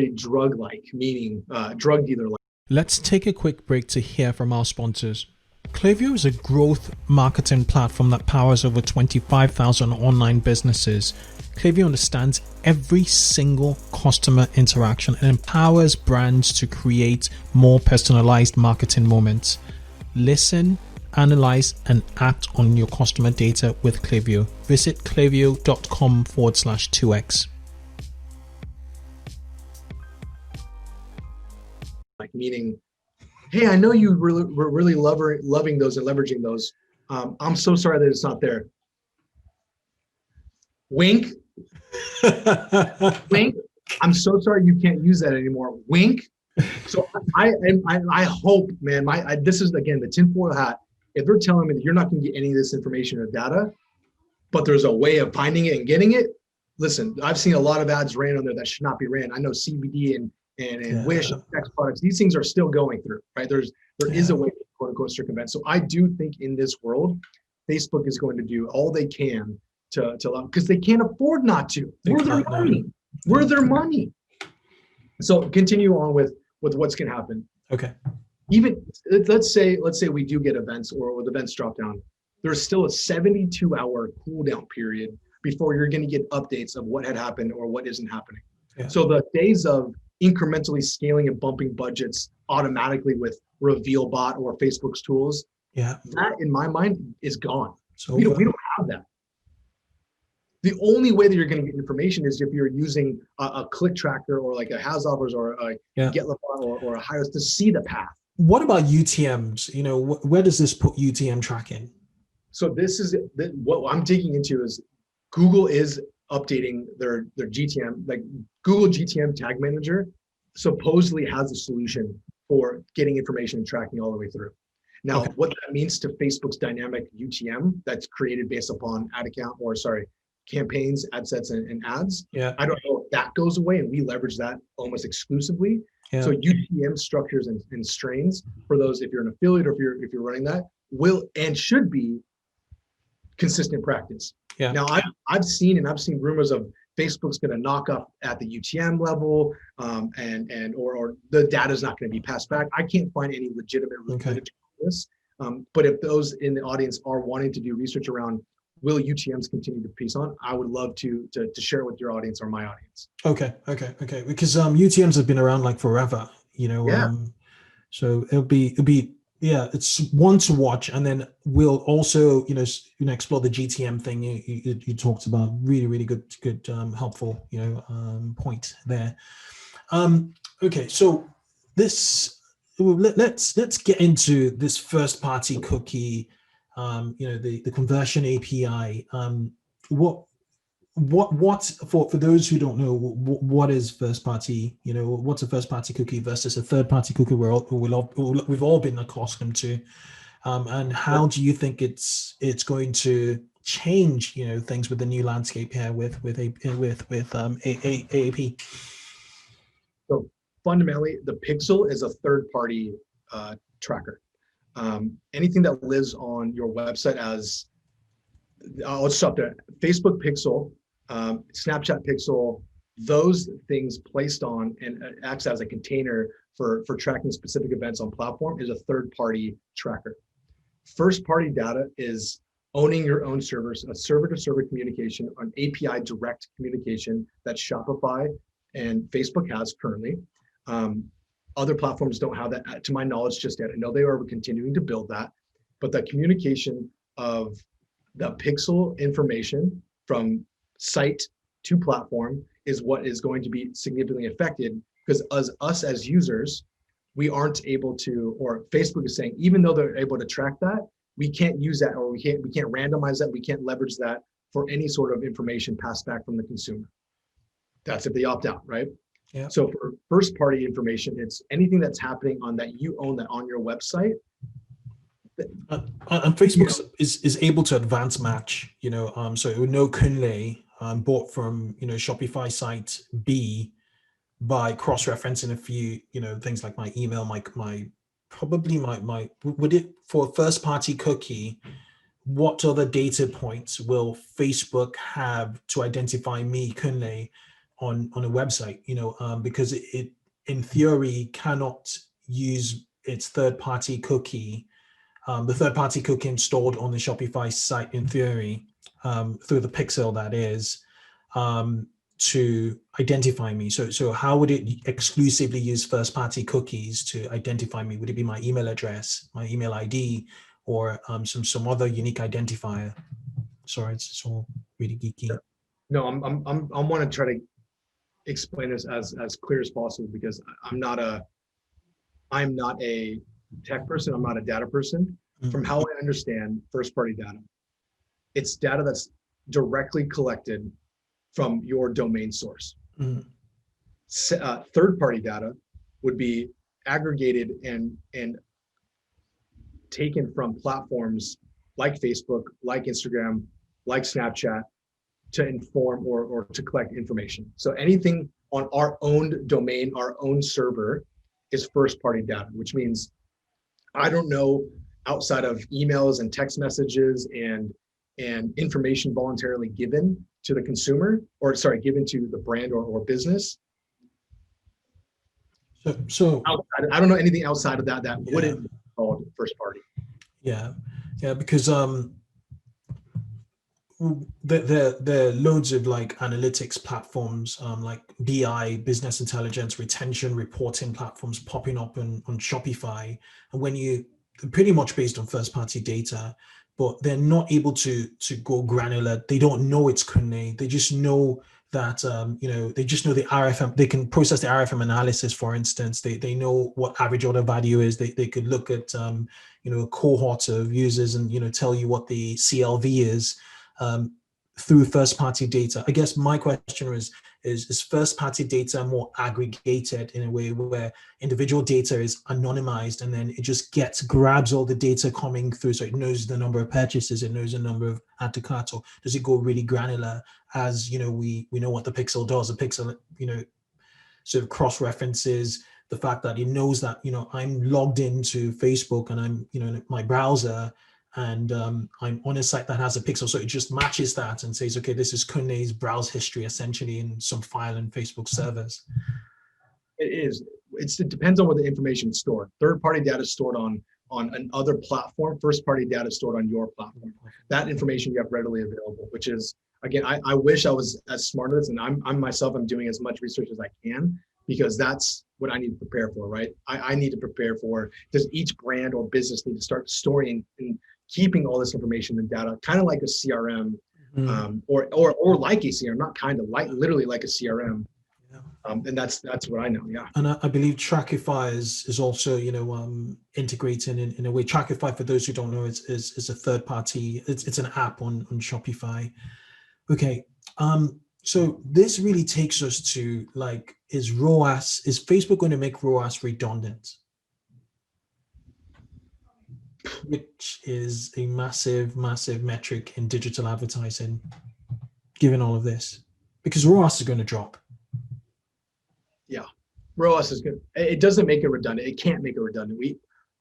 drug-like, meaning drug dealer-like. Let's take a quick break to hear from our sponsors. Klaviyo is a growth marketing platform that powers over 25,000 online businesses. Klaviyo understands every single customer interaction and empowers brands to create more personalized marketing moments. Listen, analyze, and act on your customer data with Klaviyo. Visit klaviyo.com/2x. Like, meaning, hey, I know you were really loving those and leveraging those. I'm so sorry that it's not there. Wink. Wink. I'm so sorry you can't use that anymore. Wink. So I hope, man, this is, again, the tinfoil hat. If they're telling me that you're not going to get any of this information or data, but there's a way of finding it and getting it, listen, I've seen a lot of ads ran on there that should not be ran. I know CBD and Wish and sex products, these things are still going through, right? There is a way to quote unquote circumvent. So I do think in this world, Facebook is going to do all they can to allow, because they can't afford not to. We're their money. We're their money. So continue on with what's going to happen. Okay. Even let's say we do get events or the events drop down. There's still a 72-hour cooldown period before you're going to get updates of what had happened or what isn't happening. Yeah. So the days of incrementally scaling and bumping budgets automatically with Reveal Bot or Facebook's tools, that in my mind is gone. So we don't have that. The only way that you're going to get information is if you're using a click tracker or like a Has Offers or a GetLabot or a Hyros to see the path. What about UTMs? Where does this put UTM tracking? So this is what I'm digging into is Google is updating their GTM. Like Google GTM Tag Manager supposedly has a solution for getting information and tracking all the way through. Now, what that means to Facebook's dynamic UTM that's created based upon campaigns, ad sets, and ads. Yeah. I don't know if that goes away, and we leverage that almost exclusively. Yeah. So UTM structures and strains for those, if you're an affiliate or if you're running that, will and should be consistent practice. Yeah. Now, I've seen rumors of Facebook's going to knock up at the UTM level, or the data is not going to be passed back. I can't find any legitimate this. But if those in the audience are wanting to do research around will UTMs continue to piece on, I would love to share it with your audience or my audience. Okay. Because UTMs have been around like forever, you know. Yeah. So it'll be it's one to watch, and then we'll also explore the GTM thing you talked about. Really good helpful point there. Okay, so this. Let's get into this first party cookie, the conversion API. What for those who don't know, what is first party? What's a first party cookie versus a third party cookie we've all been accustomed to, and how do you think it's going to change things with the new landscape here with AAP? So fundamentally, the pixel is a third-party tracker. Anything that lives on your website as, let's stop there. Facebook pixel, Snapchat pixel, those things placed on and acts as a container for tracking specific events on platform is a third-party tracker. First-party data is owning your own servers, a server-to-server communication, an API direct communication that Shopify and Facebook has currently. Other platforms don't have that, to my knowledge, just yet. I know they are continuing to build that, but the communication of the pixel information from site to platform is what is going to be significantly affected, because us as users, we aren't able to, or Facebook is saying, even though they're able to track that, we can't use that, or we can't randomize that, we can't leverage that for any sort of information passed back from the consumer. That's if they opt out, right? Yeah. So for first party information, it's anything that's happening on that you own that on your website. And Facebook is able to advance match, so it would know Kunle bought from Shopify site B by cross-referencing a few things like my email, my would it, for a first party cookie, what other data points will Facebook have to identify me, Kunle, on a website, because it in theory cannot use its third-party cookie, the third-party cookie installed on the Shopify site in theory, through the pixel that is, to identify me. So how would it exclusively use first-party cookies to identify me? Would it be my email address, my email ID, or some other unique identifier? Sorry, it's all really geeky. No, I want to try to explain this as clear as possible, because I'm not a tech person. I'm not a data person. Mm-hmm. From how I understand first party data, it's data that's directly collected from your domain source. Mm-hmm. Third party data would be aggregated and taken from platforms like Facebook, like Instagram, like Snapchat, to inform or to collect information. So anything on our own domain, our own server, is first party data, which means I don't know, outside of emails and text messages and information voluntarily given to the consumer, given to the brand or business. So I don't know anything outside of that wouldn't be called first party. Yeah, because there are loads of like analytics platforms, like BI, business intelligence, retention reporting platforms popping up on Shopify, and when you pretty much based on first party data, but they're not able to go granular. They don't know it's Kunle. They just know that they just know the RFM. They can process the RFM analysis, for instance. They know what average order value is. They could look at a cohort of users and tell you what the CLV is. through first-party data. I guess my question is first-party data more aggregated in a way where individual data is anonymized, and then it just grabs all the data coming through, so it knows the number of purchases, it knows the number of add to cart, or does it go really granular? As we know what the pixel does. The pixel sort of cross-references the fact that it knows that I'm logged into Facebook and I'm in my browser, and I'm on a site that has a pixel, so it just matches that and says, okay, this is Kunle's browse history essentially in some file in Facebook servers. It depends on where the information is stored. Third-party data is stored on another platform. First-party data is stored on your platform. That information you have readily available, which is, again, I wish I was as smart as this, and I'm doing as much research as I can, because that's what I need to prepare for, right? I need to prepare for, does each brand or business need to start storing and keeping all this information and data, kind of like a CRM, or like a CRM, not kind of, like literally like a CRM. And that's what I know. Yeah. And I believe Trackify is also integrated in a way. Trackify, for those who don't know, is a third party. It's an app on Shopify. Okay. So this really takes us to, like, is Facebook going to make ROAS redundant? Which is a massive, massive metric in digital advertising, given all of this, because ROAS is going to drop. Yeah, ROAS is good. It doesn't make it redundant. It can't make it redundant.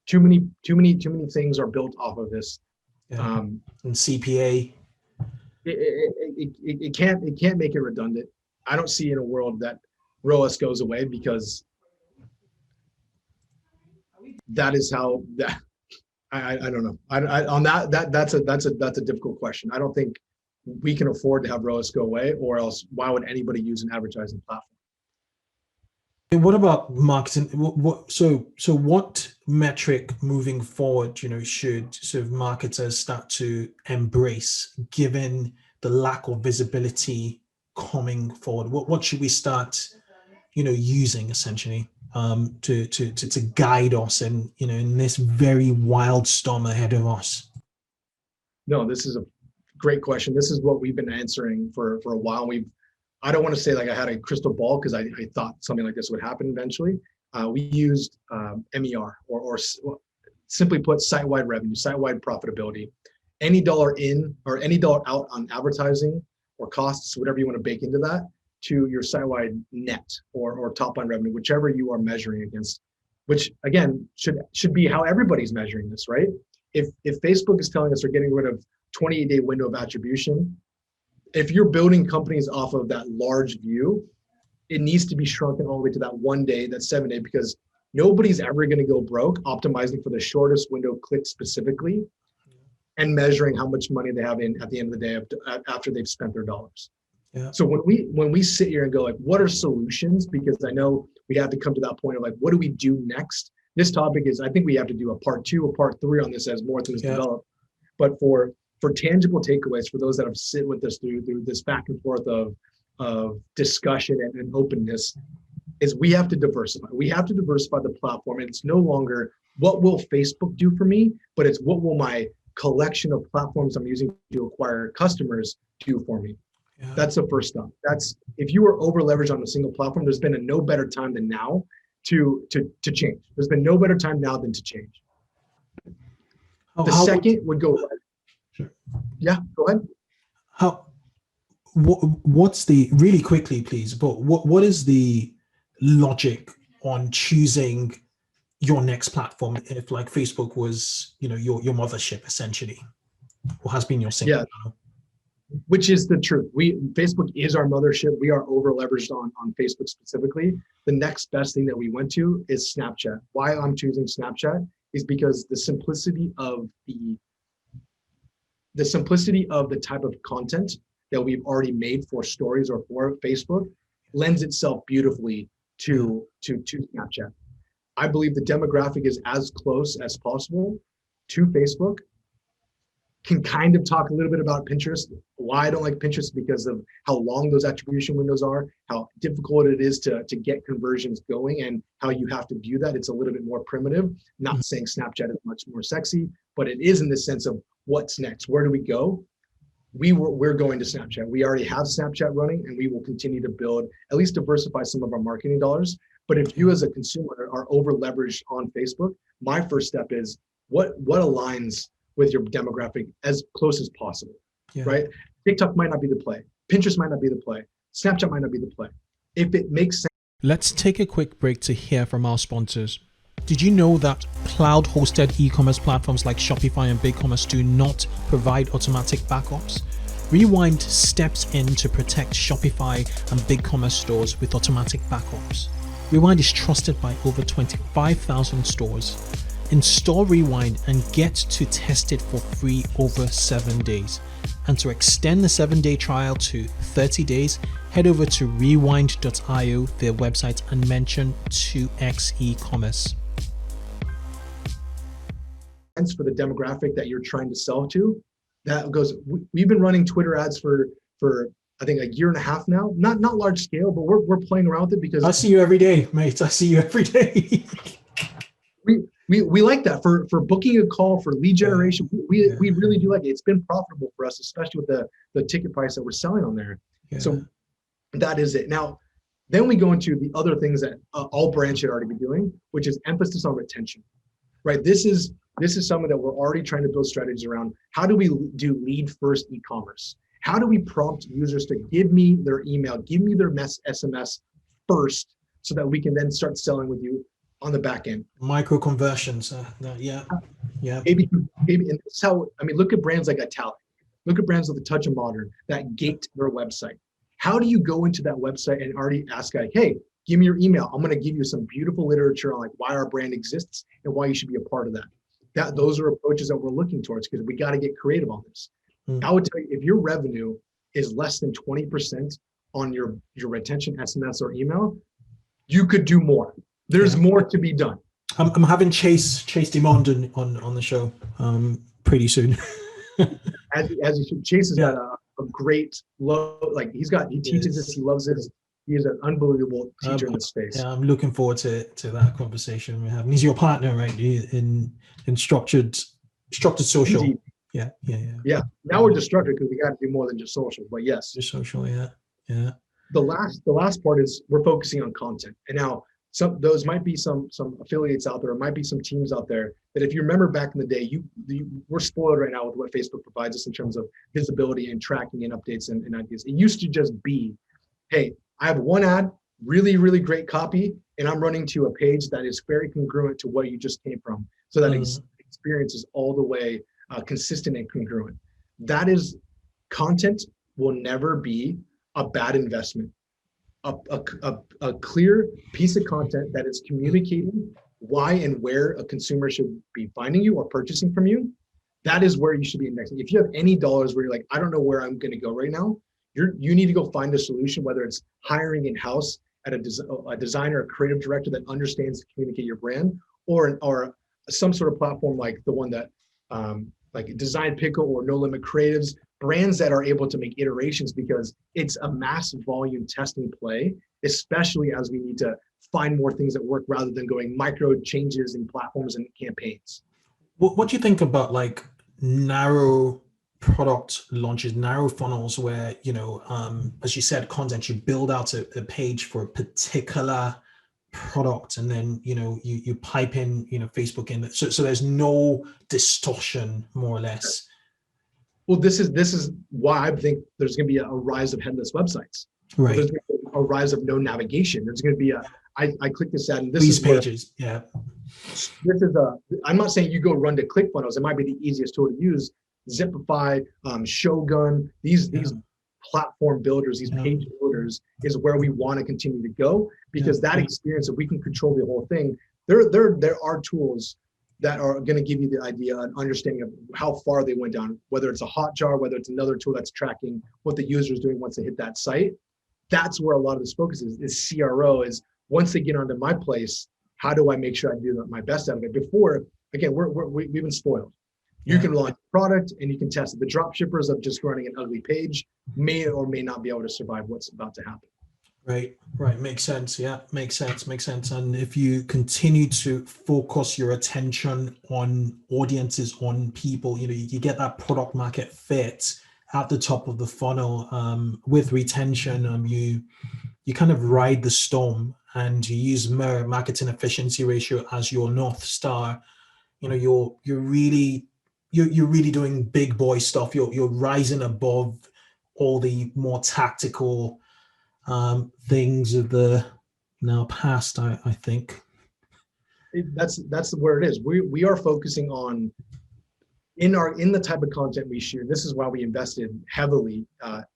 Too many things are built off of this. Yeah. And CPA. It can't make it redundant. I don't see in a world that ROAS goes away, because that is how that. I don't know. On that's a difficult question. I don't think we can afford to have ROAS go away, or else why would anybody use an advertising platform? And what about marketing? So what metric moving forward, should sort of marketers start to embrace, given the lack of visibility coming forward? What should we start, using essentially to guide us and in this very wild storm ahead of us? No, this is a great question. This is what we've been answering for a while. I don't want to say like I had a crystal ball, because I thought something like this would happen eventually. We used MER, or simply put, site-wide revenue, site-wide profitability. Any dollar in or any dollar out on advertising or costs, whatever you want to bake into that, to your site-wide net or top-line revenue, whichever you are measuring against, which again should be how everybody's measuring this, right? If Facebook is telling us they're getting rid of 28-day window of attribution, if you're building companies off of that large view, it needs to be shrunken all the way to that 1 day, that 7 day, because nobody's ever going to go broke optimizing for the shortest window click specifically and measuring how much money they have in at the end of the day after they've spent their dollars. Yeah. So when we sit here and go like, what are solutions? Because I know we have to come to that point of like, what do we do next? This topic is, I think we have to do a part 2 or part 3 on this as more things develop. But for tangible takeaways, for those that have sit with us through this back and forth of discussion and openness, is we have to diversify. We have to diversify the platform. And it's no longer what will Facebook do for me, but it's what will my collection of platforms I'm using to acquire customers do for me. Yeah. That's the first step. That's, if you are over leveraged on a single platform, there's been no better time than now to change. There's been no better time now than to change. The second would go right. Sure. Yeah, go ahead. What's the, really quickly, please, but what is the logic on choosing your next platform if, like, Facebook was, your mothership essentially, or has been your single? Yeah, which is the truth. Facebook is our mothership. We are over leveraged on Facebook specifically. The next best thing that we went to is Snapchat. Why I'm choosing Snapchat is because the simplicity of the type of content that we've already made for stories or for Facebook lends itself beautifully to Snapchat. I believe the demographic is as close as possible to Facebook. Can kind of talk a little bit about Pinterest. Why I don't like Pinterest, because of how long those attribution windows are, how difficult it is to get conversions going, and how you have to view that. It's a little bit more primitive. Not saying Snapchat is much more sexy, but it is in the sense of what's next. Where do we go? we're going to Snapchat. We already have Snapchat running, and we will continue to build, at least diversify some of our marketing dollars. But if you as a consumer are over leveraged on Facebook, my first step is what aligns with your demographic as close as possible, right? TikTok might not be the play. Pinterest might not be the play. Snapchat might not be the play. If it makes sense. Let's take a quick break to hear from our sponsors. Did you know that cloud-hosted e-commerce platforms like Shopify and BigCommerce do not provide automatic backups? Rewind steps in to protect Shopify and BigCommerce stores with automatic backups. Rewind is trusted by over 25,000 stores. Install Rewind and get to test it for free over 7 days. And to extend the 7-day trial to 30 days, head over to rewind.io, their website, and mention 2x eCommerce. For the demographic that you're trying to sell to, that goes. We've been running Twitter ads for I think a year and a half now. Not large scale, but we're playing around with it because I see you every day, mate. I see you every day. we like that for booking a call, for lead generation. We really do like it. It's been profitable for us, especially with the ticket price that we're selling on there. So that is it. Now, then we go into the other things that all brands should already be doing, which is emphasis on retention, right? This is something that we're already trying to build strategies around. How do we do lead first e-commerce? How do we prompt users to give me their email, give me their SMS first, so that we can then start selling with you on the back end? Micro conversions. Maybe, and that's how, I mean, look at brands like Italic. Look at brands like The Touch of Modern that gate their website. How do you go into that website and already ask, like, hey, give me your email. I'm going to give you some beautiful literature on like why our brand exists and why you should be a part of that. Those are approaches that we're looking towards, because we got to get creative on this. I would tell you, if your revenue is less than 20% on your retention SMS or email, you could do more. There's more to be done. I'm having Chase Dimond on the show pretty soon. as you should. Chase has got a great like he teaches this, he loves this. He is an unbelievable teacher in this space. Yeah, I'm looking forward to that conversation we're having. He's your partner, right? In structured social. Indeed. Yeah. Now we're just structured because we got to do more than just social. But yes, just social. Yeah. The last part is we're focusing on content. And now those might be some affiliates out there, or might be some teams out there that, if you remember back in the day, we're spoiled right now with what Facebook provides us in terms of visibility and tracking and updates and ideas. It used to just be, hey, I have one ad, really, really great copy, and I'm running to a page that is very congruent to what you just came from. So that experience is all the way consistent and congruent. That is, content will never be a bad investment. A clear piece of content that is communicating why and where a consumer should be finding you or purchasing from you, that is where you should be investing. If you have any dollars where you're like, I don't know where I'm going to go right now, you need to go find a solution, whether it's hiring in-house at a designer, a creative director that understands to communicate your brand, or some sort of platform like the one that like Design Pickle or No Limit Creatives, brands that are able to make iterations, because it's a massive volume testing play, especially as we need to find more things that work rather than going micro changes in platforms and campaigns. What do you think about like narrow product launches, narrow funnels, where, as you said, content, you build out a page for a particular product, and then you pipe in Facebook in, so there's no distortion, more or less? Well, this is why I think there's going to be a rise of headless websites. Right. There's going to be a rise of no navigation. There's going to be I click this ad, and this these is pages. This is I'm not saying you go run to ClickFunnels. It might be the easiest tool to use. Zipify, Shogun, these platform builders, these page builders is where we want to continue to go, because that experience, if we can control the whole thing, there are tools that are going to give you the idea and understanding of how far they went down, whether it's a Hotjar, whether it's another tool that's tracking what the user is doing once they hit that site. That's where a lot of this focus is CRO, is once they get onto my place, how do I make sure I do my best out of it? Before, again, we've been spoiled. You can launch a product and you can test it. The drop shippers of just running an ugly page may or may not be able to survive what's about to happen. Right. Makes sense. Yeah, makes sense. And if you continue to focus your attention on audiences, on people, you get that product market fit, at the top of the funnel. With retention, you kind of ride the storm, and you use marketing efficiency ratio as your North Star. You're really doing big boy stuff. You're rising above all the more tactical things of the now past, I think. That's where it is. We are focusing on in the type of content we shoot. This is why we invested heavily,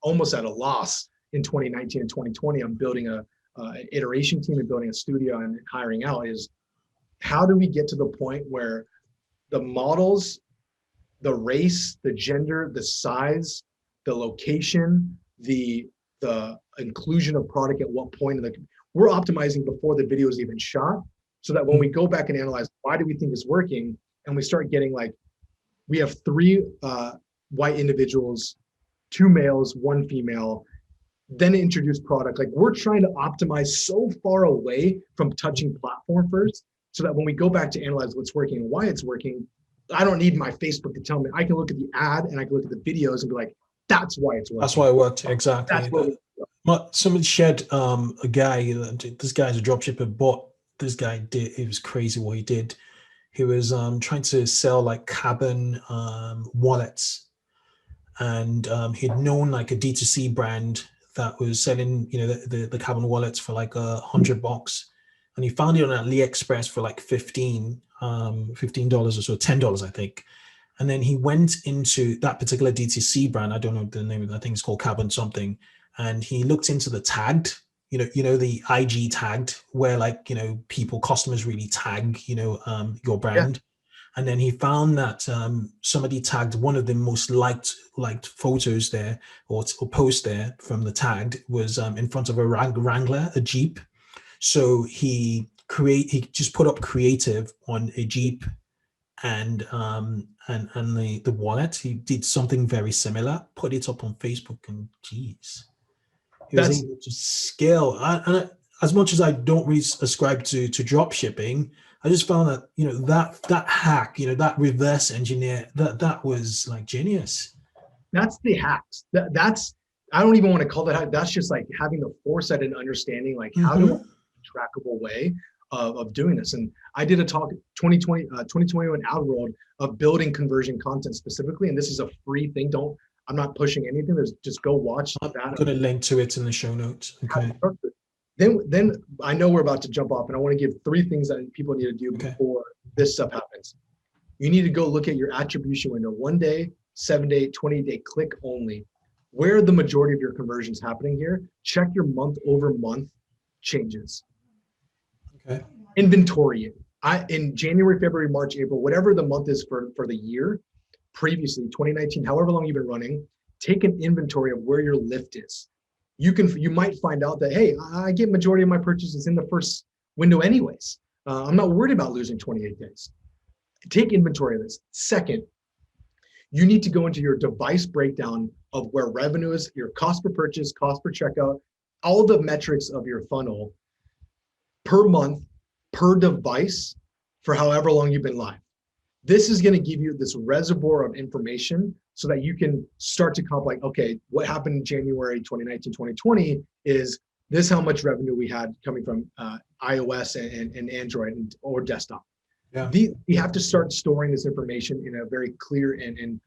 almost at a loss in 2019 and 2020 on building an iteration team and building a studio and hiring out. Is how do we get to the point where the models, the race, the gender, the size, the location, the inclusion of product at what point we're optimizing before the video is even shot, so that when we go back and analyze why do we think it's working, and we start getting like, we have 3 white individuals, 2 males, 1 female, then introduce product. Like, we're trying to optimize so far away from touching platform first, so that when we go back to analyze what's working and why it's working, I don't need my Facebook to tell me. I can look at the ad and I can look at the videos and be like, that's why it's working. That's why it worked, exactly. Somebody shared a guy, this guy's a dropshipper, but this guy it was crazy what he did. He was trying to sell like cabin wallets, and he'd known like a D2C brand that was selling, the cabin wallets for like $100, and he found it on AliExpress for like $15 or so, $10, I think. And then he went into that particular D2C brand. I don't know the name of it. I think it's called Cabin something. And he looked into the tagged, the IG tagged, where like, customers really tag, your brand. Yeah. And then he found that somebody tagged one of the most liked photos there or post there from the tagged was in front of a Wrangler, a Jeep. So he just put up creative on a Jeep and the wallet. He did something very similar, put it up on Facebook, and geez, he was able to scale. And as much as I don't really ascribe to drop shipping, I just found that that hack, that reverse engineer, that was like genius. That's the hacks. That's, I don't even want to call that hack. That's just like having the foresight and understanding, like how to trackable way of doing this. And I did a talk 2021 Outworld of building conversion content specifically, and this is a free thing. I'm not pushing anything. There's just go watch that. I'm going to link to it in the show notes. Okay. Then I know we're about to jump off, and I want to give 3 things that people need to do before this stuff happens. You need to go look at your attribution window, 1 day, 7-day, 20-day click only. Where are the majority of your conversions happening here? Check your month over month changes. Okay. Inventory it. In January, February, March, April, whatever the month is for the year, previously 2019, however long you've been running, take an inventory of where your lift is. You might find out that, hey, I get majority of my purchases in the first window anyways. I'm not worried about losing 28 days. Take inventory of this. Second, you need to go into your device breakdown of where revenue is, your cost per purchase, cost per checkout, all the metrics of your funnel per month, per device, for however long you've been live. This is going to give you this reservoir of information so that you can start to comp like, okay, what happened in January 2019, 2020 is this how much revenue we had coming from iOS and Android or desktop. Yeah. We have to start storing this information in a very clear and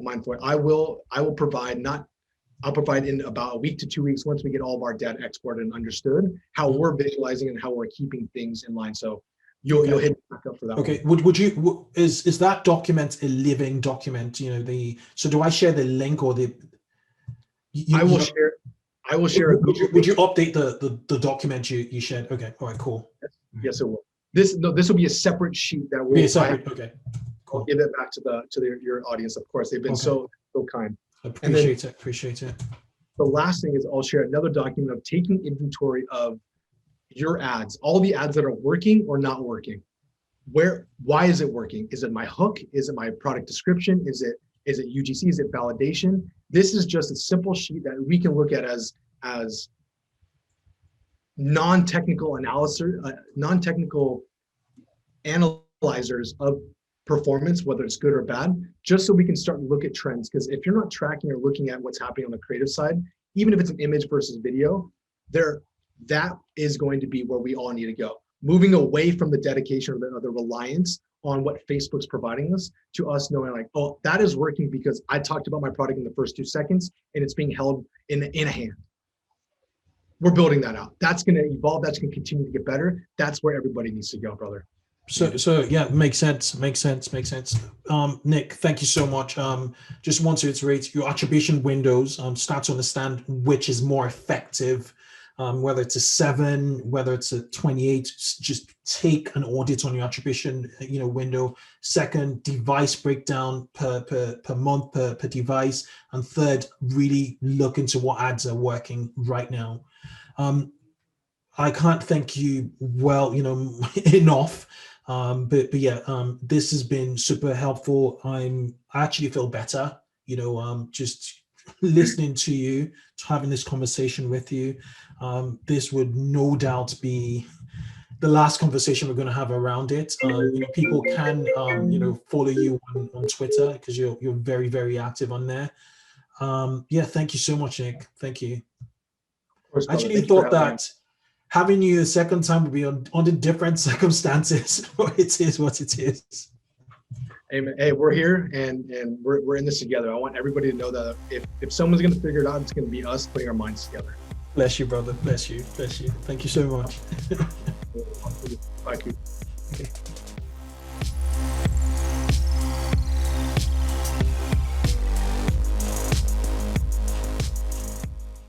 mindful way. I'll provide in about a week to 2 weeks, once we get all of our data exported and understood, how we're visualizing and how we're keeping things in line. So you'll hit back up for that. Okay. Would you is that document a living document? So do I share the link or the? I will share. Would you update the document you shared? Okay. All right. Cool. Yes, it will. This will be a separate sheet that will be a separate. Okay. Cool. I'll give it back to your audience. Of course, they've been so kind. Appreciate it. The last thing is I'll share another document of taking inventory of your ads, all the ads that are working or not working. Why is it working? Is it my hook? Is it my product description? Is it UGC? Is it validation? This is just a simple sheet that we can look at as non-technical analyzers of performance, whether it's good or bad, just so we can start to look at trends. Because if you're not tracking or looking at what's happening on the creative side, even if it's an image versus video, that is going to be where we all need to go. Moving away from the dedication or the reliance on what Facebook's providing us, to us knowing like, oh, that is working because I talked about my product in the first 2 seconds and it's being held in a hand. We're building that out. That's going to evolve. That's going to continue to get better. That's where everybody needs to go, brother. So yeah, makes sense. Nick, thank you so much. Just want to iterate your attribution windows. Start to understand which is more effective. Whether it's a 7, whether it's a 28, just take an audit on your attribution, window. Second, device breakdown per month per device, and third, really look into what ads are working right now. I can't thank you well, enough. But yeah, this has been super helpful. I actually feel better, just listening to you, having this conversation with you. This would no doubt be the last conversation we're going to have around it. People can, follow you on Twitter because you're very, very active on there. Yeah, thank you so much, Nick. Thank you. Course, I actually thought that having you a second time would be under different circumstances, but it is what it is. Hey, we're here and we're in this together. I want everybody to know that if someone's going to figure it out, it's going to be us putting our minds together. Bless you, brother. Bless you. Thank you so much. Thank you. Okay.